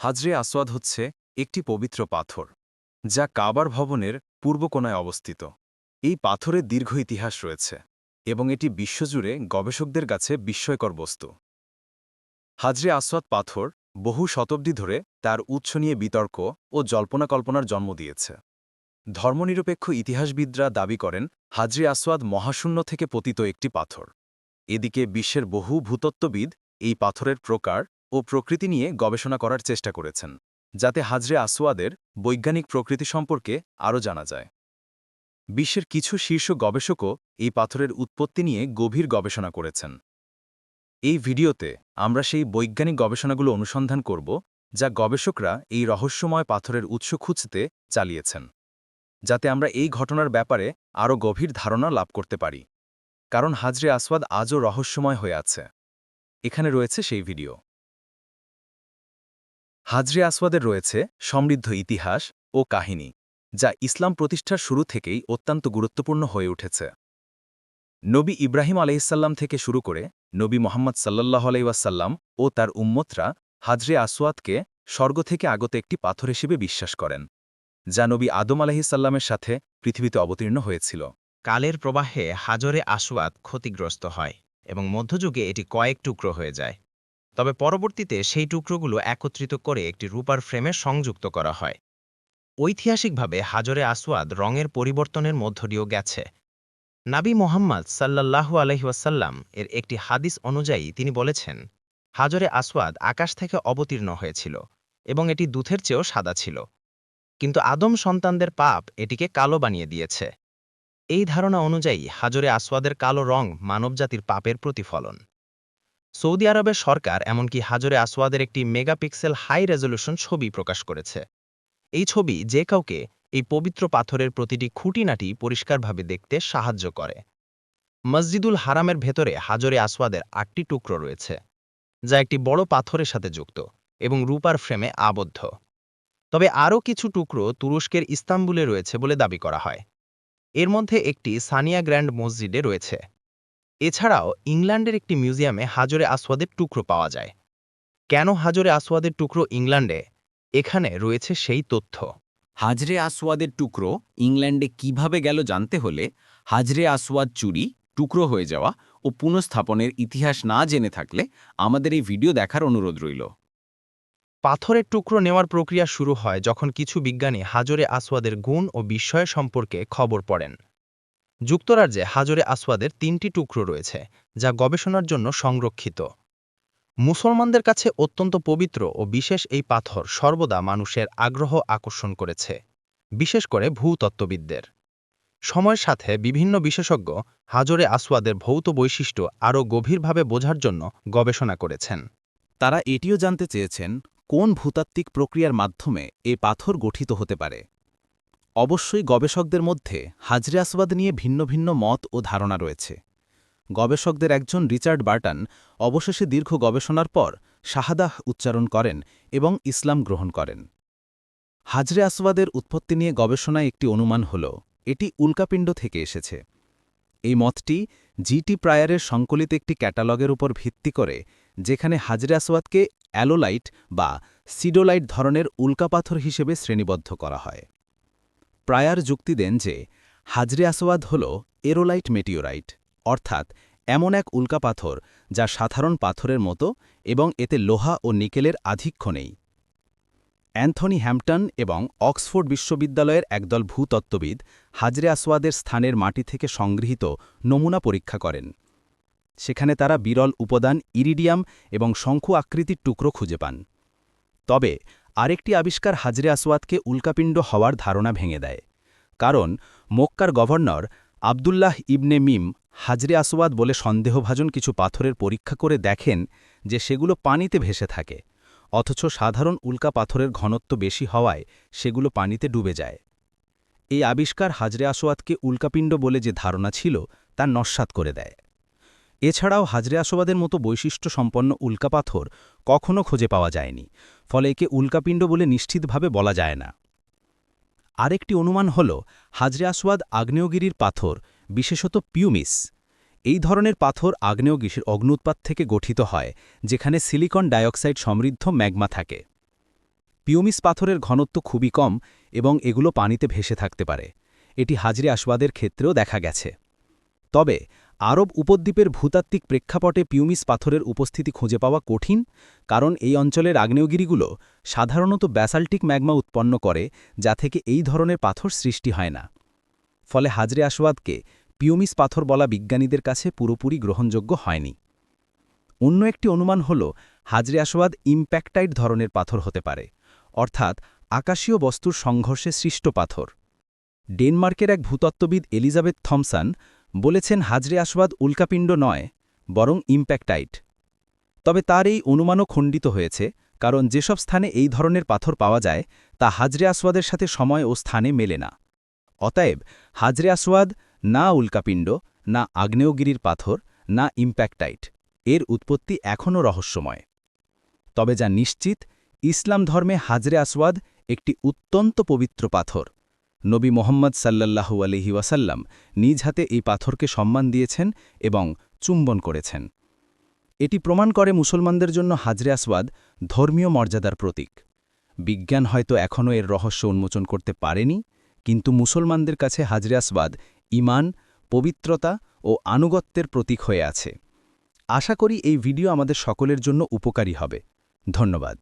হাজরে আসওয়াদ হচ্ছে একটি পবিত্র পাথর যা কাবার ভবনের পূর্ব কোণায় অবস্থিত। এই পাথরের দীর্ঘ ইতিহাস রয়েছে এবং এটি বিশ্বজুড়ে গবেষকদের কাছে বিস্ময়কর বস্তু। হাজরে আসওয়াদ পাথর বহু শতাব্দী ধরে তার উৎস নিয়ে বিতর্ক ও জল্পনা কল্পনার জন্ম দিয়েছে। ধর্মনিরপেক্ষ ইতিহাসবিদরা দাবি করেন হাজরে আসওয়াদ মহাশূন্য থেকে পতিত একটি পাথর। এদিকে বিশ্বের বহু ভূতত্ত্ববিদ এই পাথরের প্রকার ও প্রকৃতি নিয়ে গবেষণা করার চেষ্টা করেছেন, যাতে হাজরে আসওয়াদের বৈজ্ঞানিক প্রকৃতি সম্পর্কে আরও জানা যায়। বিশ্বের কিছু শীর্ষ গবেষকও এই পাথরের উৎপত্তি নিয়ে গভীর গবেষণা করেছেন। এই ভিডিওতে আমরা সেই বৈজ্ঞানিক গবেষণাগুলো অনুসন্ধান করব যা গবেষকরা এই রহস্যময় পাথরের উৎস খুঁজতে চালিয়েছেন, যাতে আমরা এই ঘটনার ব্যাপারে আরও গভীর ধারণা লাভ করতে পারি। কারণ হাজরে আসওয়াদ আজও রহস্যময় হয়ে আছে। এখানে রয়েছে সেই ভিডিও। হাজরে আসওয়াদের রয়েছে সমৃদ্ধ ইতিহাস ও কাহিনী, যা ইসলাম প্রতিষ্ঠার শুরু থেকেই অত্যন্ত গুরুত্বপূর্ণ হয়ে উঠেছে। নবী ইব্রাহিম আলাইহিসসাল্লাম থেকে শুরু করে নবী মোহাম্মদ সাল্লাল্লাহু আলাইহি ওয়াসাল্লাম ও তার উম্মতরা হাজরে আসওয়াদকে স্বর্গ থেকে আগত একটি পাথর হিসেবে বিশ্বাস করেন, যা নবী আদম আলাইহিসসাল্লামের সাথে পৃথিবীতে অবতীর্ণ হয়েছিল। কালের প্রবাহে হাজরে আসওয়াদ ক্ষতিগ্রস্ত হয় এবং মধ্যযুগে এটি কয়েক টুকরো হয়ে যায়। তবে পরবর্তীতে সেই টুকরোগুলো একত্রিত করে একটি রূপার ফ্রেমে সংযুক্ত করা হয়। ঐতিহাসিকভাবে হাজরে আসওয়াদ রঙের পরিবর্তনের মধ্য দিয়েও গেছে। নাবী মোহাম্মদ সাল্লাল্লাহু আলাইহি ওয়াসাল্লাম এর একটি হাদিস অনুযায়ী তিনি বলেছেন, হাজরে আসওয়াদ আকাশ থেকে অবতীর্ণ হয়েছিল এবং এটি দুধের চেয়েও সাদা ছিল, কিন্তু আদম সন্তানদের পাপ এটিকে কালো বানিয়ে দিয়েছে। এই ধারণা অনুযায়ী হাজরে আসওয়াদের কালো রং মানবজাতির পাপের প্রতিফলন। সৌদি আরবের সরকার এমনকি হাজরে আসওয়াদের একটি মেগাপিক্সেল হাই রেজলিউশন ছবি প্রকাশ করেছে। এই ছবি যে কাউকে এই পবিত্র পাথরের প্রতিটি খুঁটিনাটি পরিষ্কারভাবে দেখতে সাহায্য করে। মসজিদুল হারামের ভেতরে হাজরে আসওয়াদের ৮টি টুকরো রয়েছে, যা একটি বড় পাথরের সাথে যুক্ত এবং রূপার ফ্রেমে আবদ্ধ। তবে আরও কিছু টুকরো তুরস্কের ইস্তাম্বুলে রয়েছে বলে দাবি করা হয়। এর মধ্যে একটি সানিয়া গ্র্যান্ড মসজিদে রয়েছে। এছাড়াও ইংল্যান্ডের একটি মিউজিয়ামে হাজরে আসওয়াদের টুকরো পাওয়া যায়। কেন হাজরে আসওয়াদের টুকরো ইংল্যান্ডে? এখানে রয়েছে সেই তথ্য। হাজরে আসওয়াদের টুকরো ইংল্যান্ডে কিভাবে গেল জানতে হলে হাজরে আসওয়াদ চুরি, টুকরো হয়ে যাওয়া ও পুনঃস্থাপনের ইতিহাস না জেনে থাকলে আমাদের এই ভিডিও দেখার অনুরোধ রইল। পাথরের টুকরো নেওয়ার প্রক্রিয়া শুরু হয় যখন কিছু বিজ্ঞানী হাজরে আসওয়াদের গুণ ও বিস্ময় সম্পর্কে খবর পড়েন। যুক্তরাজ্যে হাজরে আসওয়াদের ৩টি টুকরো রয়েছে, যা গবেষণার জন্য সংরক্ষিত। মুসলমানদের কাছে অত্যন্ত পবিত্র ও বিশেষ এই পাথর সর্বদা মানুষের আগ্রহ আকর্ষণ করেছে, বিশেষ করে ভূতত্ত্ববিদদের। সময়ের সাথে বিভিন্ন বিশেষজ্ঞ হাজরে আসওয়াদের ভৌত বৈশিষ্ট্য আরও গভীরভাবে বোঝার জন্য গবেষণা করেছেন। তারা এটিও জানতে চেয়েছেন কোন ভূতাত্ত্বিক প্রক্রিয়ার মাধ্যমে এ পাথর গঠিত হতে পারে। অবশ্যই গবেষকদের মধ্যে হাজরে আসওয়াদ নিয়ে ভিন্ন ভিন্ন মত ও ধারণা রয়েছে। গবেষকদের একজন রিচার্ড বার্টন অবশেষে দীর্ঘ গবেষণার পর শাহাদাহ উচ্চারণ করেন এবং ইসলাম গ্রহণ করেন। হাজরে আসওয়াদের উৎপত্তি নিয়ে গবেষণায় একটি অনুমান হল এটি উল্কাপিণ্ড থেকে এসেছে। এই মতটি জি.টি. প্রায়ারের সংকলিত একটি ক্যাটালগের উপর ভিত্তি করে, যেখানে হাজরে আসওয়াদকে অ্যালোলাইট বা সিডোলাইট ধরনের উল্কাপাথর হিসেবে শ্রেণীবদ্ধ করা হয়। প্রায়ার যুক্তি দেন যে হাজরে আসওয়াদ হল এরোলাইট মেটিওরাইট, অর্থাৎ এমন এক উল্কাপাথর যা সাধারণ পাথরের মতো এবং এতে লোহা ও নিকেলের আধিক্য নেই। অ্যান্থনি হ্যাম্পটন এবং অক্সফোর্ড বিশ্ববিদ্যালয়ের একদল ভূতত্ত্ববিদ হাজরে আসওয়াদের স্থানের মাটি থেকে সংগৃহীত নমুনা পরীক্ষা করেন। সেখানে তারা বিরল উপাদান ইরিডিয়াম এবং শঙ্কু আকৃতির টুকরো খুঁজে পান। তবে আরেকটি আবিষ্কার হাজরে আসওয়াদকে উল্কাপিণ্ড হওয়ার ধারণা ভেঙে দেয়, কারণ মক্কার গভর্নর আবদুল্লাহ ইবনে মিম হাজরে আসওয়াদ বলে সন্দেহভাজন কিছু পাথরের পরীক্ষা করে দেখেন যে সেগুলো পানিতে ভেসে থাকে, অথচ সাধারণ উল্কা পাথরের ঘনত্ব বেশি হওয়ায় সেগুলো পানিতে ডুবে যায়। এই আবিষ্কার হাজরে আসওয়াদকে উল্কাপিণ্ড বলে যে ধারণা ছিল তা নস্যাৎ করে দেয়। এছাড়াও হাজরে আসওয়াদের মতো বৈশিষ্ট্যসম্পন্ন উল্কাপাথর কখনও খুঁজে পাওয়া যায়নি, ফলে একে উল্কাপিণ্ড বলে নিশ্চিতভাবে বলা যায় না। আরেকটি অনুমান হল হাজরে আসওয়াদ আগ্নেয়গিরির পাথর, বিশেষত পিউমিস। এই ধরনের পাথর আগ্নেয়গিরির অগ্ন্যুৎপাত থেকে গঠিত হয়, যেখানে সিলিকন ডাইঅক্সাইড সমৃদ্ধ ম্যাগমা থাকে। পিউমিস পাথরের ঘনত্ব খুবই কম এবং এগুলো পানিতে ভেসে থাকতে পারে। এটি হাজরে আসওয়াদের ক্ষেত্রেও দেখা গেছে। তবে আরব উপদ্বীপের ভূতাত্ত্বিক প্রেক্ষাপটে পিউমিস পাথরের উপস্থিতি খুঁজে পাওয়া কঠিন, কারণ এই অঞ্চলের আগ্নেয়গিরিগুলো সাধারণত ব্যাসাল্টিক ম্যাগমা উৎপন্ন করে, যা থেকে এই ধরনের পাথর সৃষ্টি হয় না। ফলে হাজরে আসওয়াদকে পিউমিস পাথর বলা বিজ্ঞানীদের কাছে পুরোপুরি গ্রহণযোগ্য হয়নি। অন্য একটি অনুমান হল হাজরে আসওয়াদ ইম্প্যাক্টাইট ধরনের পাথর হতে পারে, অর্থাৎ আকাশীয় বস্তুর সংঘর্ষে সৃষ্ট পাথর। ডেনমার্কের এক ভূতত্ত্ববিদ এলিজাবেথ থমসন বলেছেন হাজরে আসওয়াদ উল্কাপিণ্ড নয়, বরং ইম্প্যাক্টাইট। তবে তার এই অনুমানও খণ্ডিত হয়েছে, কারণ যেসব স্থানে এই ধরনের পাথর পাওয়া যায় তা হাজরে আসওয়াদের সাথে সময় ও স্থানে মেলে না। অতএব হাজরে আসওয়াদ না উল্কাপিণ্ড, না আগ্নেয়গিরির পাথর, না ইম্প্যাক্টাইট। এর উৎপত্তি এখনও রহস্যময়। তবে যা নিশ্চিত, ইসলাম ধর্মে হাজরে আসওয়াদ একটি অত্যন্ত পবিত্র পাথর। নবী মোহাম্মদ সাল্লাল্লাহু আলাইহি ওয়াসাল্লাম নিজ হাতে এই পাথরকে সম্মান দিয়েছেন এবং চুম্বন করেছেন। এটি প্রমাণ করে মুসলমানদের জন্য হাজরে আসওয়াদ ধর্মীয় মর্যাদার প্রতীক। বিজ্ঞান হয়তো এখনও এর রহস্য উন্মোচন করতে পারেনি, কিন্তু মুসলমানদের কাছে হাজরে আসওয়াদ ঈমান, পবিত্রতা ও আনুগত্যের প্রতীক হয়ে আছে। আশা করি এই ভিডিও আমাদের সকলের জন্য উপকারী হবে। ধন্যবাদ।